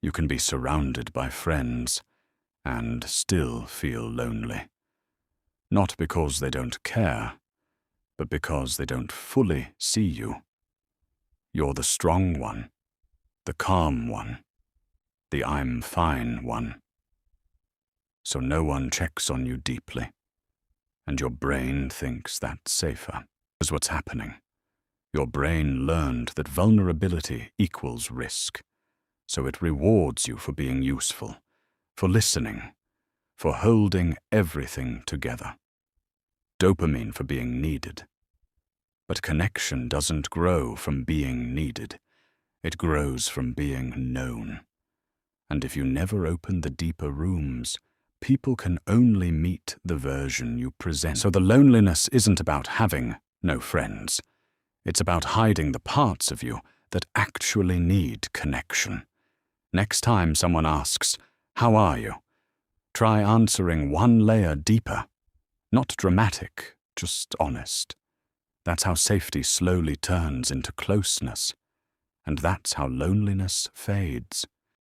You can be surrounded by friends and still feel lonely. Not because they don't care, but because they don't fully see you. You're the strong one, the calm one, the I'm fine one. So no one checks on you deeply, and your brain thinks that's safer. Here's what's happening. Your brain learned that vulnerability equals risk, so it rewards you for being useful, for listening, for holding everything together. Dopamine for being needed. But connection doesn't grow from being needed. It grows from being known. And if you never open the deeper rooms, people can only meet the version you present. So the loneliness isn't about having no friends. It's about hiding the parts of you that actually need connection. Next time someone asks, "How are you?" try answering one layer deeper. Not dramatic, just honest. That's how safety slowly turns into closeness. And that's how loneliness fades.